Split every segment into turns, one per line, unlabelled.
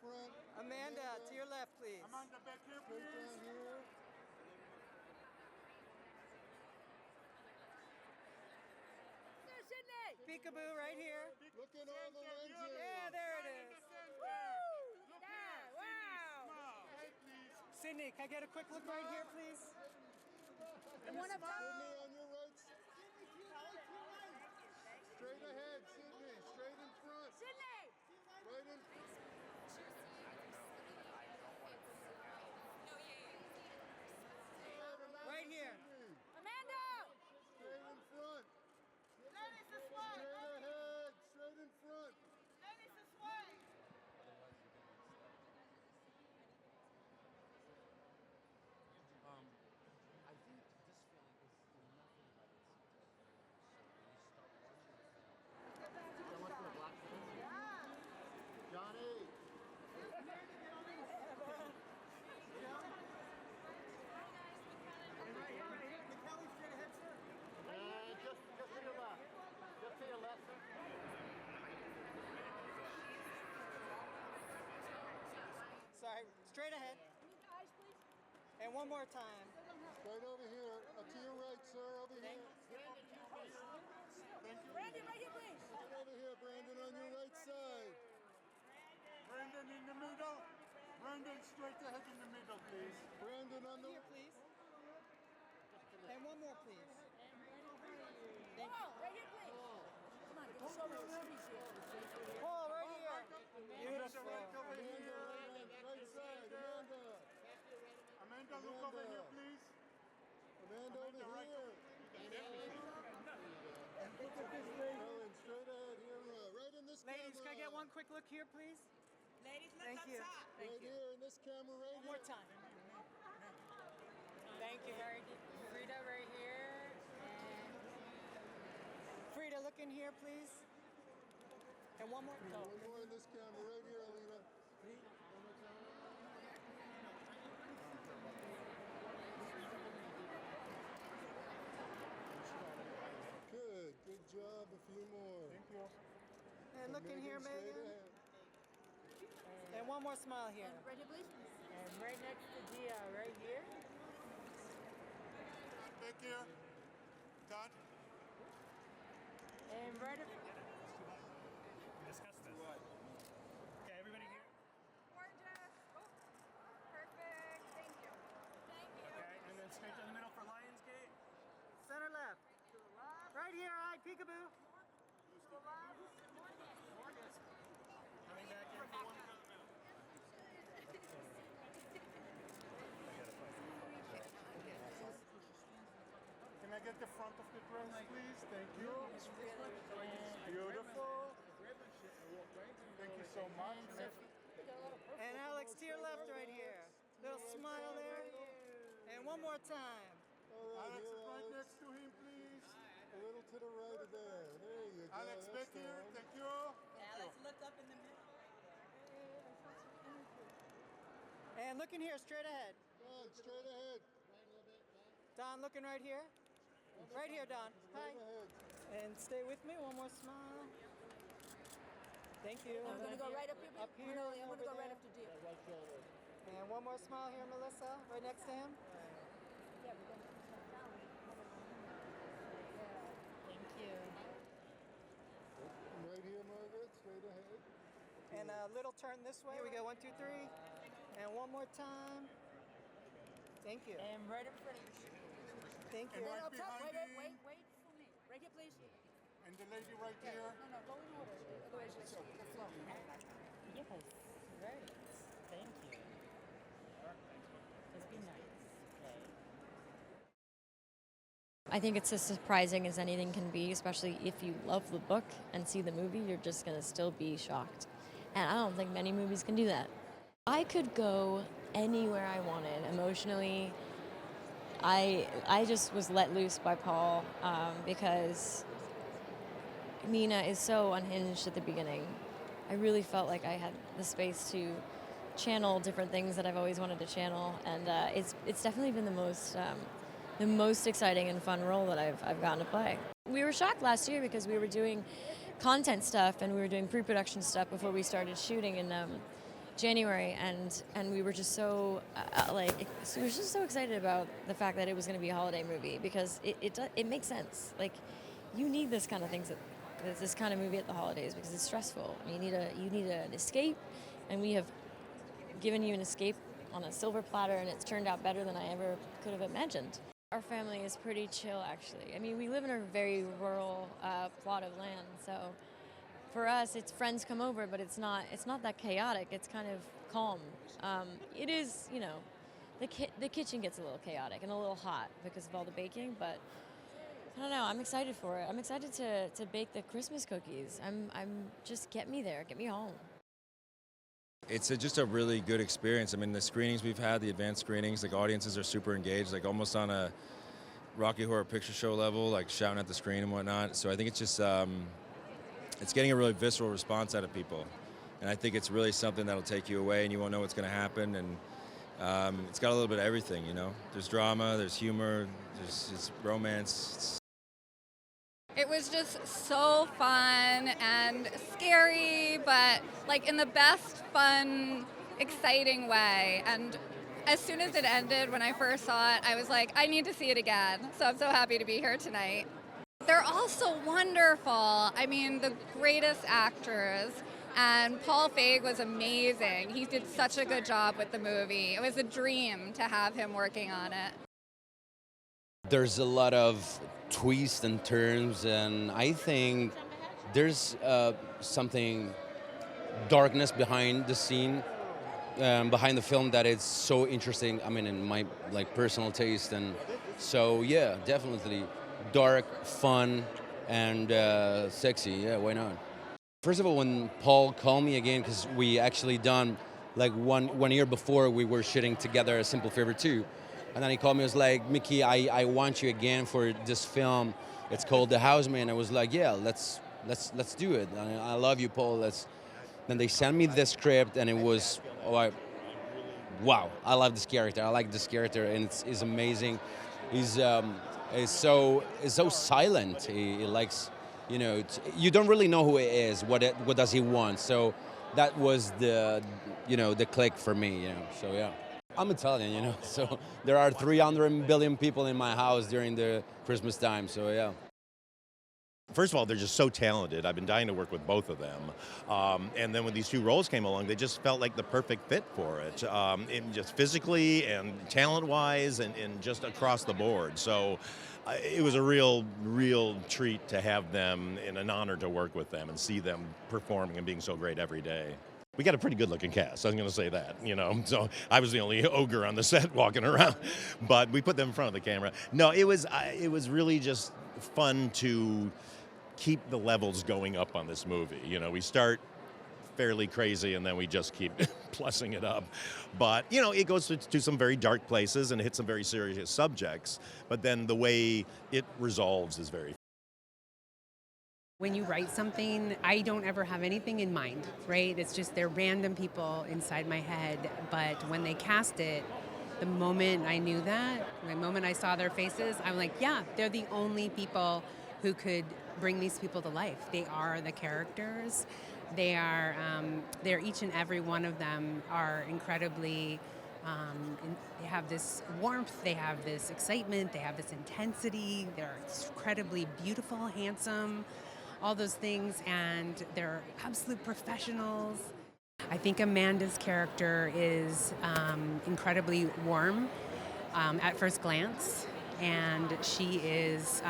front.
Amanda, to your left, please.
Amanda, back here,
Straight
please.
down here.
Peekaboo right here.
Look at all the lenses.
Yeah, there it is.
Look here. Wow. Smile. Hey, please.
Sydney, can I get a quick look right here, please?
And one
Sydney, on your right. Straight ahead, Sydney. Straight in front.
Sydney!
Right in front.
Right here.
Sydney.
Amanda!
Straight in front.
Ladies this way!
Straight ahead. Straight in front.
Ladies this way!
I think this film is nothing like it's so when you start watching the film. So much for the black film.
Johnny.
Just to your left. Just to your left, sir.
Sorry, straight ahead.
Eyes, please.
And one more time.
Right over here. To your right, sir. Over here.
Brandon, right here, please.
Right over here, Brandon, on your right side.
Brandon in the middle. Brandon straight ahead in the middle, please.
Brandon on the
Here, please. And one more, please. Thank you.
Paul, right here, please. Come on, get the shoulder squeeze here.
Paul, right here. Beautiful.
Amanda, right side.
Amanda, look over here, please.
Amanda over
right
here. Ellen, straight ahead here. Right in this camera.
Ladies, can I get one quick look here, please?
Ladies, look
Thank
up
you.
top.
Right here in this camera right
One more
here.
time. Thank you. Freida right here. And Freida, look in here, please. And one more. No.
One more in this camera right here, Alina. Good job. A few more.
Thank you.
And look in here,
Straight
Megan.
ahead.
And one more smile here.
Right here, please.
And right next to Dia, right here.
Back here. Todd.
And right up.
Discuss this. Okay, everybody here?
Gorgeous. Oh, perfect. Thank you. Thank you.
Okay, and then straight down the middle for Lionsgate.
Center left. Right here, eye, peekaboo.
Coming back in for one.
Can I get the front of the dress, please? Thank you. Beautiful. Thank you so much.
And Alex, to your left right here. Little smile there. And one more time.
All right,
Alex,
here,
right
Alex.
next to him, please.
A little to the right of there. There you go.
Alex,
That's
back
the
here.
one.
Thank you.
Alex, look up in the middle.
And looking here, straight ahead.
Don, straight ahead.
Don, looking right here. Right here, Don. Hi.
Straight ahead.
And stay with me. One more smile. Thank you.
I'm going to go right up here.
Up here,
No, I'm going
over
to go right
there.
up to Dia.
And one more smile here, Melissa. Right next to him.
Yeah, we're going to Thank you.
And right here, Margaret. Straight ahead.
And a little turn this way. Here we go. 1, 2, 3. And one more time. Thank you.
And right up front of you.
Thank you.
And right
Up top. Wait,
behind
wait,
him.
wait for me. Right here, please.
And the lady right here.
No, go in order. Otherwise, it's the flow.
Yes, right. Thank you. Just be nice, okay?
I think it's as surprising as anything can be, especially if you love the book and see the movie, you're just going to still be shocked. And I don't think many movies can do that. I could go anywhere I wanted emotionally. I just was let loose by Paul because Nina is so unhinged at the beginning. I really felt like I had the space to channel different things that I've always wanted to channel, and it's definitely been the most exciting and fun role that I've gotten to play. We were shocked last year because we were doing content stuff and we were doing pre-production stuff before we started shooting, and January, and we were just so we were just so excited about the fact that it was going to be a holiday movie, because it makes sense. Like, you need this kind of things, this kind of movie at the holidays, because it's stressful. You need an escape, and we have given you an escape on a silver platter, and it's turned out better than I ever could have imagined. Our family is pretty chill, actually. I mean, we live in a very rural plot of land, so for us, it's friends come over, but it's not that chaotic. It's kind of calm. It is, the kitchen gets a little chaotic and a little hot because of all the baking, but I don't know. I'm excited for it. I'm excited to bake the Christmas cookies. I'm just get me there, get me home.
It's just a really good experience. I mean, the screenings we've had, the advanced screenings, like audiences are super engaged, like almost on a Rocky Horror Picture Show level, like shouting at the screen and whatnot. So I think it's just it's getting a really visceral response out of people, and I think it's really something that'll take you away, and you won't know what's going to happen. And it's got a little bit of everything, There's drama, there's humor, there's romance.
It was just so fun and scary, but like in the best fun, exciting way. And as soon as it ended, when I first saw it, I was like, I need to see it again. So I'm so happy to be here tonight. They're all so wonderful. I mean, the greatest actors. And Paul Feig was amazing. He did such a good job with the movie. It was a dream to have him working on it.
There's a lot of twists and turns, and I think there's something darkness behind the scene, behind the film, that is so interesting. I mean, in my personal taste, and so yeah, definitely dark, fun, and sexy. Yeah, why not? First of all, when Paul called me again, because we actually done one year before, we were shooting together A Simple Favor 2. And then he called me, and was like, Mickey, I want you again for this film. It's called The Housemaid. And I was like, yeah, let's do it. I love you, Paul. Then they sent me the script, and it was, wow, I love this character. I like this character, and it's amazing. He's so silent. He likes, you don't really know who he is. What does he want? So that was the click for me. So yeah. I'm Italian, so there are 300 billion people in my house during the Christmas time, so yeah.
First of all, they're just so talented. I've been dying to work with both of them. And then when these two roles came along, they just felt like the perfect fit for it, just physically and talent-wise and just across the board. So it was a real treat to have them, and an honor to work with them and see them performing and being so great every day. We got a pretty good-looking cast, I was going to say that, So I was the only ogre on the set walking around, but we put them in front of the camera. No, it was really just fun to keep the levels going up on this movie. We start fairly crazy, and then we just keep plussing it up. But, it goes to some very dark places and hits some very serious subjects, but then the way it resolves is very.
When you write something, I don't ever have anything in mind, right? It's just they're random people inside my head. But when they cast it, the moment I knew that, the moment I saw their faces, I'm like, yeah, they're the only people who could bring these people to life. They are the characters. They're each and every one of them are incredibly, they have this warmth, they have this excitement, they have this intensity. They're incredibly beautiful, handsome, all those things, and they're absolute professionals. I think Amanda's character is incredibly warm at first glance, and she is,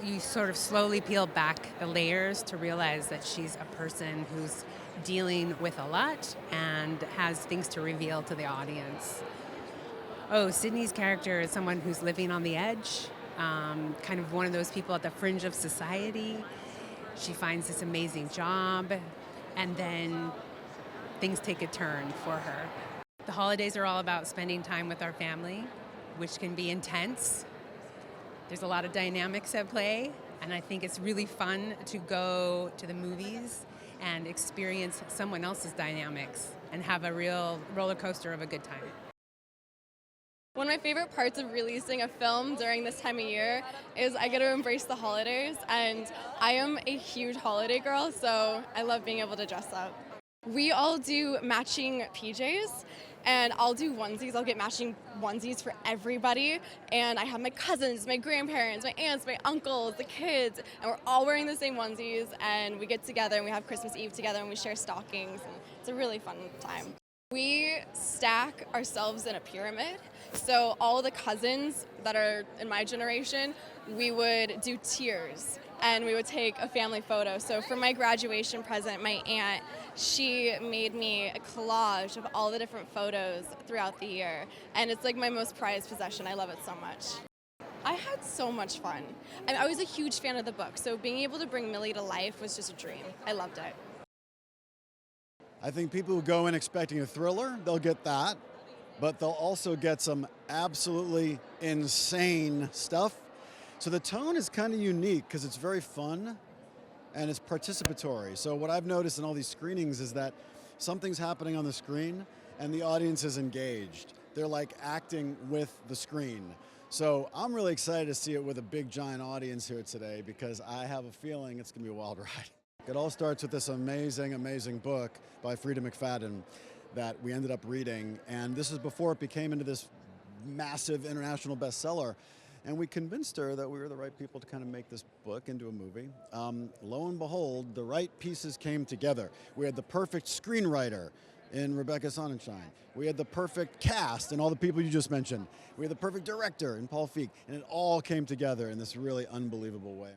you sort of slowly peel back the layers to realize that she's a person who's dealing with a lot and has things to reveal to the audience. Oh, Sydney's character is someone who's living on the edge. Kind of one of those people at the fringe of society. She finds this amazing job, and then things take a turn for her. The holidays are all about spending time with our family, which can be intense. There's a lot of dynamics at play, and I think it's really fun to go to the movies and experience someone else's dynamics and have a real roller coaster of a good time.
One of my favorite parts of releasing a film during this time of year is I get to embrace the holidays, and I am a huge holiday girl, so I love being able to dress up. We all do matching PJs, and I'll do onesies. I'll get matching onesies for everybody. And I have my cousins, my grandparents, my aunts, my uncles, the kids, and we're all wearing the same onesies. And we get together and we have Christmas Eve together and we share stockings. And it's a really fun time. We stack ourselves in a pyramid. So all the cousins that are in my generation, we would do tiers. And we would take a family photo. So for my graduation present, my aunt, she made me a collage of all the different photos throughout the year. And it's like my most prized possession. I love it so much. I had so much fun. I was a huge fan of the book, so being able to bring Millie to life was just a dream. I loved it.
I think people who go in expecting a thriller, they'll get that, but they'll also get some absolutely insane stuff. So the tone is kind of unique because it's very fun and it's participatory. So what I've noticed in all these screenings is that something's happening on the screen and the audience is engaged. They're like acting with the screen. So I'm really excited to see it with a big giant audience here today because I have a feeling it's gonna be a wild ride. It all starts with this amazing, amazing book by Freida McFadden that we ended up reading. And this is before it became into this massive international bestseller. And we convinced her that we were the right people to kind of make this book into a movie. Lo and behold, the right pieces came together. We had the perfect screenwriter in Rebecca Sonnenshine. We had the perfect cast and all the people you just mentioned. We had the perfect director in Paul Feig. And it all came together in this really unbelievable way.